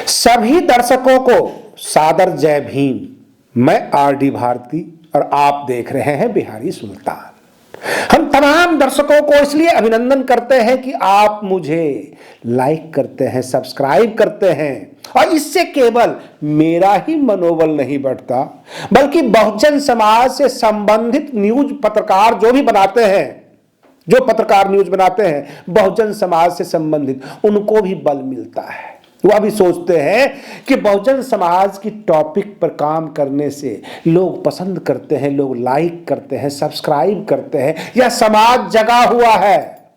सभी दर्शकों को सादर जय भीम। मैं आरडी भारती और आप देख रहे हैं बिहारी सुल्तान। हम तमाम दर्शकों को इसलिए अभिनंदन करते हैं कि आप मुझे लाइक करते हैं, सब्सक्राइब करते हैं और इससे केवल मेरा ही मनोबल नहीं बढ़ता बल्कि बहुजन समाज से संबंधित न्यूज पत्रकार जो भी बनाते हैं, जो पत्रकार न्यूज बनाते हैं बहुजन समाज से संबंधित, उनको भी बल मिलता है। वह भी सोचते हैं कि बहुजन समाज की टॉपिक पर काम करने से लोग पसंद करते हैं, लोग लाइक करते हैं, सब्सक्राइब करते हैं, या समाज जगा हुआ है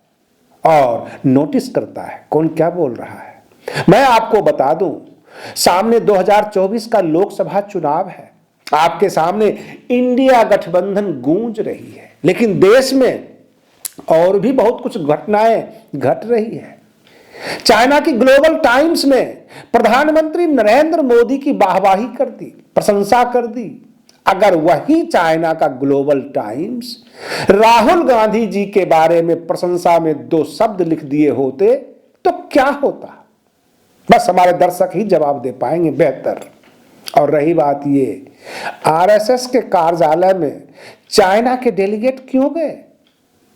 और नोटिस करता है कौन क्या बोल रहा है। मैं आपको बता दूं, सामने 2024 का लोकसभा चुनाव है। आपके सामने इंडिया गठबंधन गूंज रही है, लेकिन देश में और भी बहुत कुछ घटनाएं घट रही है। चाइना की ग्लोबल टाइम्स ने प्रधानमंत्री नरेंद्र मोदी की वाहवाही कर दी, प्रशंसा कर दी। अगर वही चाइना का ग्लोबल टाइम्स राहुल गांधी जी के बारे में प्रशंसा में 2 शब्द लिख दिए होते तो क्या होता? बस हमारे दर्शक ही जवाब दे पाएंगे बेहतर। और रही बात ये, आरएसएस के कार्यालय में चाइना के डेलीगेट क्यों गए?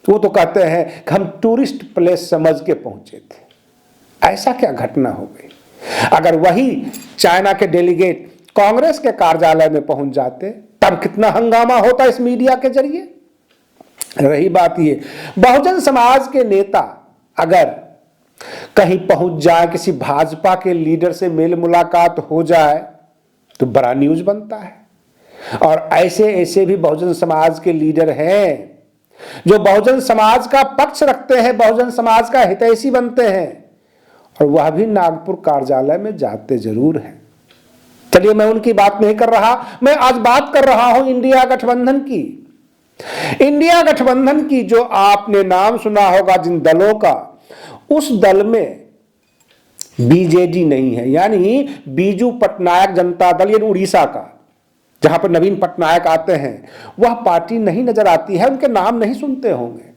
वो तो कहते हैं कि हम टूरिस्ट प्लेस समझ के पहुंचे थे। ऐसा क्या घटना हो गई? अगर वही चाइना के डेलीगेट कांग्रेस के कार्यालय में पहुंच जाते तब कितना हंगामा होता इस मीडिया के जरिए। रही बात ये, बहुजन समाज के नेता अगर कहीं पहुंच जाए, किसी भाजपा के लीडर से मेल मुलाकात हो जाए तो बड़ा न्यूज बनता है। और ऐसे ऐसे भी बहुजन समाज के लीडर हैं जो बहुजन समाज का पक्ष रखते हैं, बहुजन समाज का हितैषी बनते हैं, और वह भी नागपुर कार्यालय में जाते जरूर हैं। चलिए, मैं उनकी बात नहीं कर रहा, मैं आज बात कर रहा हूं इंडिया गठबंधन की। इंडिया गठबंधन की जो आपने नाम सुना होगा जिन दलों का, उस दल में बीजेडी नहीं है, यानी बीजू पटनायक जनता दल, यानी उड़ीसा का, जहां पर नवीन पटनायक आते हैं, वह पार्टी नहीं नजर आती है। उनके नाम नहीं सुनते होंगे,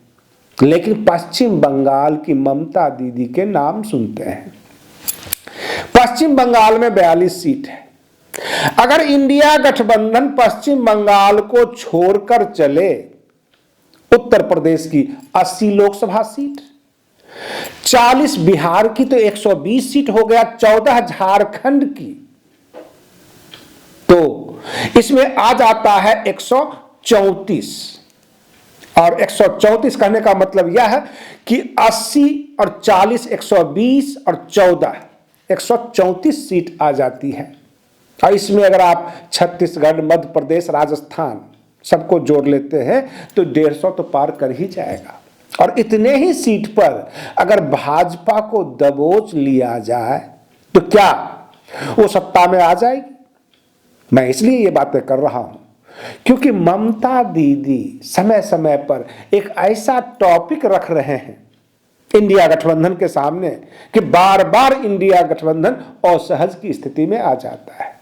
लेकिन पश्चिम बंगाल की ममता दीदी के नाम सुनते हैं। पश्चिम बंगाल में 42 सीट है। अगर इंडिया गठबंधन पश्चिम बंगाल को छोड़कर चले, उत्तर प्रदेश की 80 लोकसभा सीट, 40 बिहार की, तो 120 सीट हो गया, 14 झारखंड की, तो इसमें आ जाता है 134। और 134 कहने का मतलब यह है कि 80 और 40, 120 और 14, 134 सीट आ जाती है। और इसमें अगर आप छत्तीसगढ़, मध्य प्रदेश, राजस्थान सबको जोड़ लेते हैं तो 150 तो पार कर ही जाएगा। और इतने ही सीट पर अगर भाजपा को दबोच लिया जाए तो क्या वो सत्ता में आ जाएगी? मैं इसलिए ये बातें कर रहा हूं क्योंकि ममता दीदी समय समय पर एक ऐसा टॉपिक रख रहे हैं इंडिया गठबंधन के सामने कि बार बार इंडिया गठबंधन असहज की स्थिति में आ जाता है।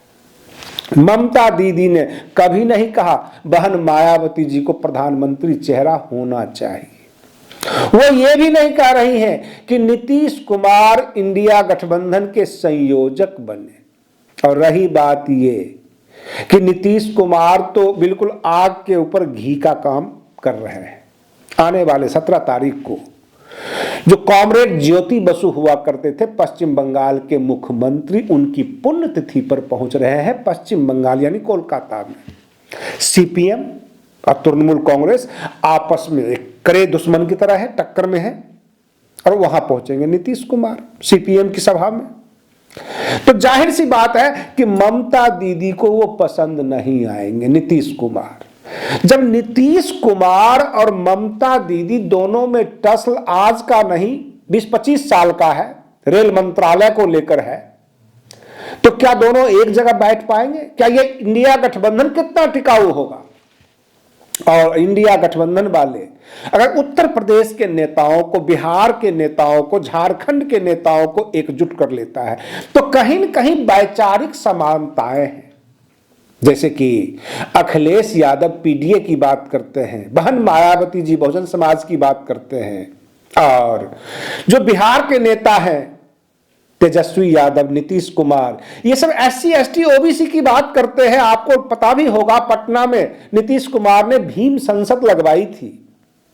ममता दीदी ने कभी नहीं कहा बहन मायावती जी को प्रधानमंत्री चेहरा होना चाहिए। वो ये भी नहीं कह रही हैं कि नीतीश कुमार इंडिया गठबंधन के संयोजक बने। और रही बात ये कि नीतीश कुमार तो बिल्कुल आग के ऊपर घी का काम कर रहे हैं। आने वाले 17 तारीख को जो कॉमरेड ज्योति बसु हुआ करते थे पश्चिम बंगाल के मुख्यमंत्री, उनकी पुण्यतिथि पर पहुंच रहे हैं पश्चिम बंगाल यानी कोलकाता में। सीपीएम और तृणमूल कांग्रेस आपस में एक कड़े दुश्मन की तरह है, टक्कर में है, और वहां पहुंचेंगे नीतीश कुमार सीपीएम की सभा में। तो जाहिर सी बात है कि ममता दीदी को वो पसंद नहीं आएंगे नीतीश कुमार। जब नीतीश कुमार और ममता दीदी दोनों में टसल आज का नहीं 20-25 साल का है, रेल मंत्रालय को लेकर है, तो क्या दोनों एक जगह बैठ पाएंगे? क्या ये इंडिया गठबंधन कितना टिकाऊ होगा? और इंडिया गठबंधन वाले अगर उत्तर प्रदेश के नेताओं को, बिहार के नेताओं को, झारखंड के नेताओं को एकजुट कर लेता है तो कहीं न कहीं वैचारिक समानताएं हैं। जैसे कि अखिलेश यादव पीडीए की बात करते हैं, बहन मायावती जी बहुजन समाज की बात करते हैं, और जो बिहार के नेता हैं तेजस्वी यादव, नीतीश कुमार, ये सब SC ST OBC की बात करते हैं। आपको पता भी होगा पटना में नीतीश कुमार ने भीम संसद लगवाई थी,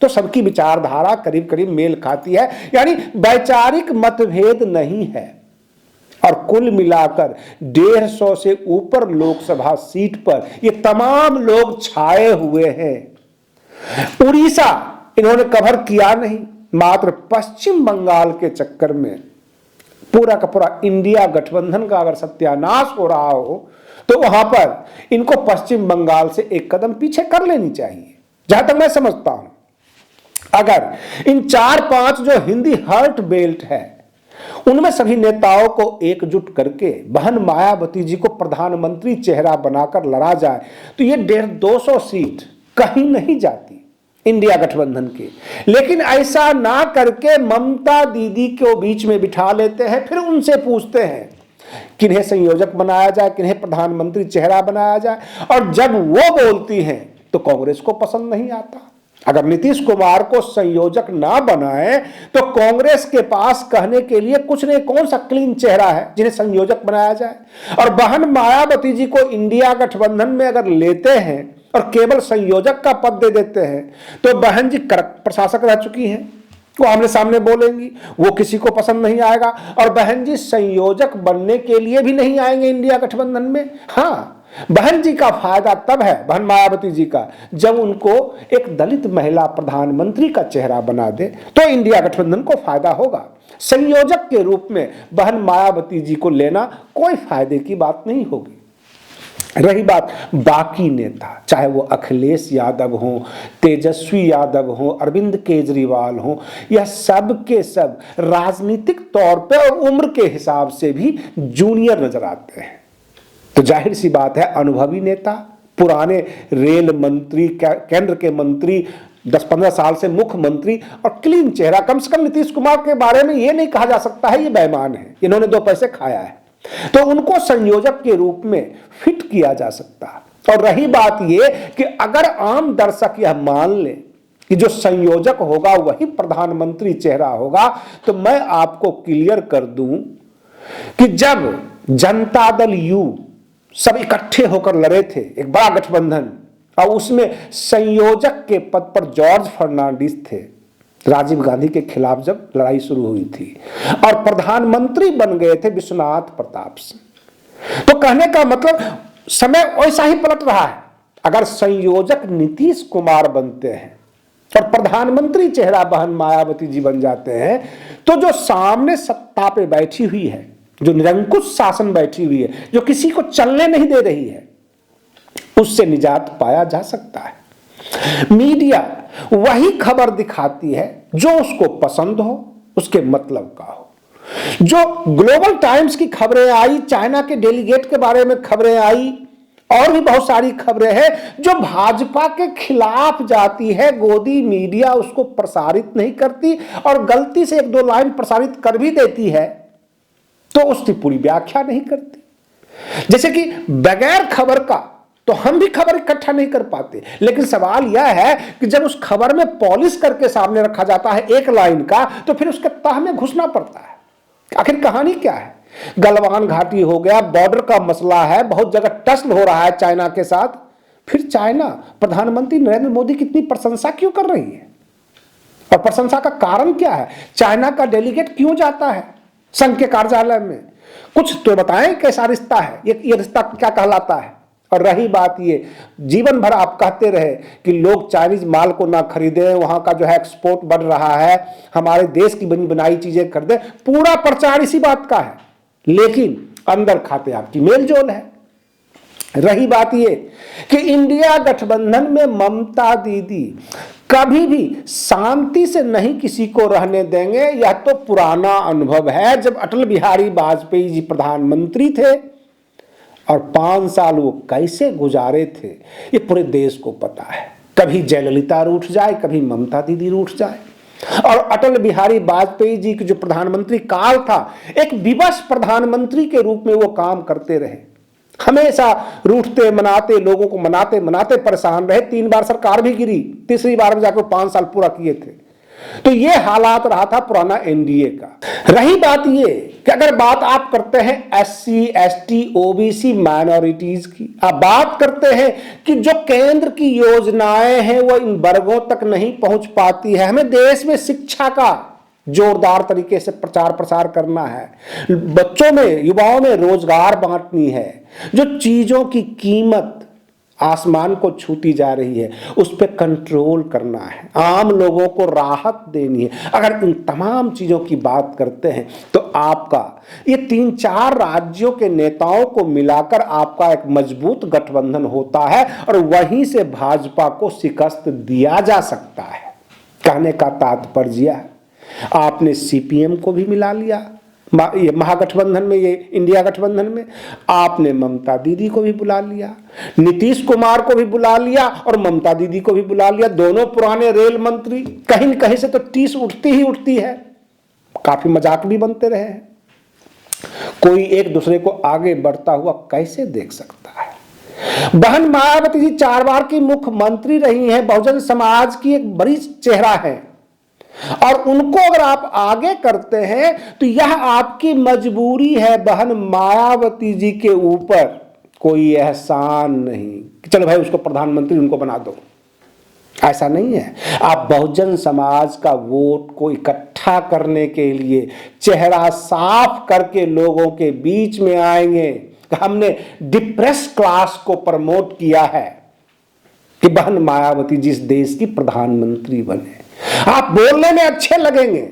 तो सबकी विचारधारा करीब करीब मेल खाती है, यानी वैचारिक मतभेद नहीं है। और कुल मिलाकर 150 से ऊपर लोकसभा सीट पर ये तमाम लोग छाए हुए हैं। उड़ीसा इन्होंने कवर किया नहीं, मात्र पश्चिम बंगाल के चक्कर में पूरा का पूरा इंडिया गठबंधन का अगर सत्यानाश हो रहा हो तो वहां पर इनको पश्चिम बंगाल से एक कदम पीछे कर लेनी चाहिए, जहां तक मैं समझता हूं। अगर इन 4-5 जो हिंदी हर्ट बेल्ट है उनमें सभी नेताओं को एकजुट करके बहन मायावती जी को प्रधानमंत्री चेहरा बनाकर लड़ा जाए तो ये 150-200 सीट कहीं नहीं जाती इंडिया गठबंधन के। लेकिन ऐसा ना करके ममता दीदी को बीच में बिठा लेते हैं, फिर उनसे पूछते हैं किन्हें संयोजक बनाया जाए, किन्हें प्रधानमंत्री चेहरा बनाया जाए, और जब वो बोलती हैं तो कांग्रेस को पसंद नहीं आता। अगर नीतीश कुमार को संयोजक ना बनाए तो कांग्रेस के पास कहने के लिए कुछ नहीं, कौन सा क्लीन चेहरा है जिन्हें संयोजक बनाया जाए। और बहन मायावती जी को इंडिया गठबंधन में अगर लेते हैं और केवल संयोजक का पद दे देते हैं तो बहन जी प्रशासक रह चुकी हैं, वो आमने सामने बोलेंगी, वो किसी को पसंद नहीं आएगा। और बहन जी संयोजक बनने के लिए भी नहीं आएंगे इंडिया गठबंधन में। हाँ, बहन जी का फायदा तब है, बहन मायावती जी का, जब उनको एक दलित महिला प्रधानमंत्री का चेहरा बना दे तो इंडिया गठबंधन को फायदा होगा। संयोजक के रूप में बहन मायावती जी को लेना कोई फायदे की बात नहीं होगी। रही बात बाकी नेता, चाहे वो अखिलेश यादव हो, तेजस्वी यादव हो, अरविंद केजरीवाल हो, यह सब के सब राजनीतिक तौर पे और उम्र के हिसाब से भी जूनियर नजर आते हैं। तो जाहिर सी बात है अनुभवी नेता, पुराने रेल मंत्री, केंद्र के मंत्री, 10-15 साल से मुख्यमंत्री और क्लीन चेहरा। कम से कम नीतीश कुमार के बारे में यह नहीं कहा जा सकता है ये बेईमान है, इन्होंने 2 पैसे खाया है, तो उनको संयोजक के रूप में फिट किया जा सकता। और रही बात यह कि अगर आम दर्शक यह मान ले कि जो संयोजक होगा वही प्रधानमंत्री चेहरा होगा, तो मैं आपको क्लियर कर दूं कि जब जनता दल यू सब इकट्ठे होकर लड़े थे एक बड़ा गठबंधन, और उसमें संयोजक के पद पर जॉर्ज फर्नांडिस थे, राजीव गांधी के खिलाफ जब लड़ाई शुरू हुई थी, और प्रधानमंत्री बन गए थे विश्वनाथ प्रताप सिंह। तो कहने का मतलब समय वैसा ही पलट रहा है। अगर संयोजक नीतीश कुमार बनते हैं और प्रधानमंत्री चेहरा बहन मायावती जी बन जाते हैं तो जो सामने सत्ता पे बैठी हुई है, जो निरंकुश शासन बैठी हुई है, जो किसी को चलने नहीं दे रही है, उससे निजात पाया जा सकता है। मीडिया वही खबर दिखाती है जो उसको पसंद हो, उसके मतलब का हो। जो ग्लोबल टाइम्स की खबरें आई, चाइना के डेलीगेट के बारे में खबरें आई, और भी बहुत सारी खबरें हैं जो भाजपा के खिलाफ जाती है, गोदी मीडिया उसको प्रसारित नहीं करती, और गलती से 1-2 लाइन प्रसारित कर भी देती है तो उसकी पूरी व्याख्या नहीं करती। जैसे कि बगैर खबर का तो हम भी खबर इकट्ठा नहीं कर पाते, लेकिन सवाल यह है कि जब उस खबर में पॉलिश करके सामने रखा जाता है 1 लाइन का, तो फिर उसके तह में घुसना पड़ता है। आखिर कहानी क्या है? गलवान घाटी हो गया, बॉर्डर का मसला है, बहुत जगह टसल हो रहा है चाइना के साथ। फिर चाइना प्रधानमंत्री नरेंद्र मोदी की इतनी प्रशंसा क्यों कर रही है, और प्रशंसा का कारण क्या है? चाइना का डेलीगेट क्यों जाता है संघ के कार्यालय में? कुछ तो बताएं कैसा रिश्ता है, ये रिश्ता क्या कहलाता है? और रही बात ये, जीवन भर आप कहते रहे कि लोग चाइनीज माल को ना खरीदें, वहां का जो है एक्सपोर्ट बढ़ रहा है, हमारे देश की बनी बनाई चीजें खरीदें, पूरा प्रचार इसी बात का है, लेकिन अंदर खाते आपकी मेलजोल है। रही बात ये कि इंडिया गठबंधन में ममता दीदी कभी भी शांति से नहीं किसी को रहने देंगे। यह तो पुराना अनुभव है, जब अटल बिहारी वाजपेयी जी प्रधानमंत्री थे और 5 साल वो कैसे गुजारे थे ये पूरे देश को पता है। कभी जयललिता रूठ जाए, कभी ममता दीदी रूठ जाए, और अटल बिहारी वाजपेयी जी के जो प्रधानमंत्री काल था, एक विवश प्रधानमंत्री के रूप में वो काम करते रहे, हमेशा रूठते मनाते, लोगों को मनाते मनाते परेशान रहे। 3 बार सरकार भी गिरी, तीसरी बार में जाकर 5 साल पूरा किए थे। तो ये हालात रहा था पुराना एनडीए का। रही बात ये कि अगर बात आप करते हैं एससी, एसटी, ओबीसी, माइनॉरिटीज की, आप बात करते हैं कि जो केंद्र की योजनाएं हैं वो इन वर्गों तक नहीं पहुंच पाती है, हमें देश में शिक्षा का जोरदार तरीके से प्रचार प्रसार करना है, बच्चों में, युवाओं में रोजगार बांटनी है, जो चीजों की कीमत आसमान को छूती जा रही है उस पर कंट्रोल करना है, आम लोगों को राहत देनी है। अगर इन तमाम चीजों की बात करते हैं तो आपका ये 3-4 राज्यों के नेताओं को मिलाकर आपका एक मजबूत गठबंधन होता है और वहीं से भाजपा को शिकस्त दिया जा सकता है। कहने का तात्पर्य है आपने सीपीएम को भी मिला लिया ये महागठबंधन में, ये इंडिया गठबंधन में, आपने ममता दीदी को भी बुला लिया, नीतीश कुमार को भी बुला लिया और ममता दीदी को भी बुला लिया। दोनों पुराने रेल मंत्री, कहीं न कहीं से तो टीस उठती ही उठती है, काफी मजाक भी बनते रहे हैं। कोई एक दूसरे को आगे बढ़ता हुआ कैसे देख सकता है। बहन मायावती जी 4 बार की मुख्यमंत्री रही हैं, बहुजन समाज की एक बड़ी चेहरा है और उनको अगर आप आगे करते हैं तो यह आपकी मजबूरी है। बहन मायावती जी के ऊपर कोई एहसान नहीं कि चलो भाई उसको प्रधानमंत्री उनको बना दो, ऐसा नहीं है। आप बहुजन समाज का वोट को इकट्ठा करने के लिए चेहरा साफ करके लोगों के बीच में आएंगे। हमने डिप्रेस क्लास को प्रमोट किया है कि बहन मायावती जिस देश की प्रधानमंत्री बने। आप बोलने में अच्छे लगेंगे,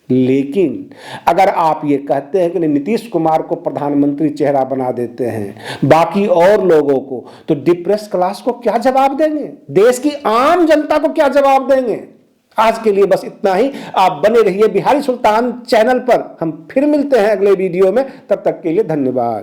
लेकिन अगर आप ये कहते हैं कि नीतीश कुमार को प्रधानमंत्री चेहरा बना देते हैं बाकी और लोगों को, तो डिप्रेस क्लास को क्या जवाब देंगे, देश की आम जनता को क्या जवाब देंगे। आज के लिए बस इतना ही। आप बने रहिए बिहारी सुल्तान चैनल पर। हम फिर मिलते हैं अगले वीडियो में, तब तक के लिए धन्यवाद।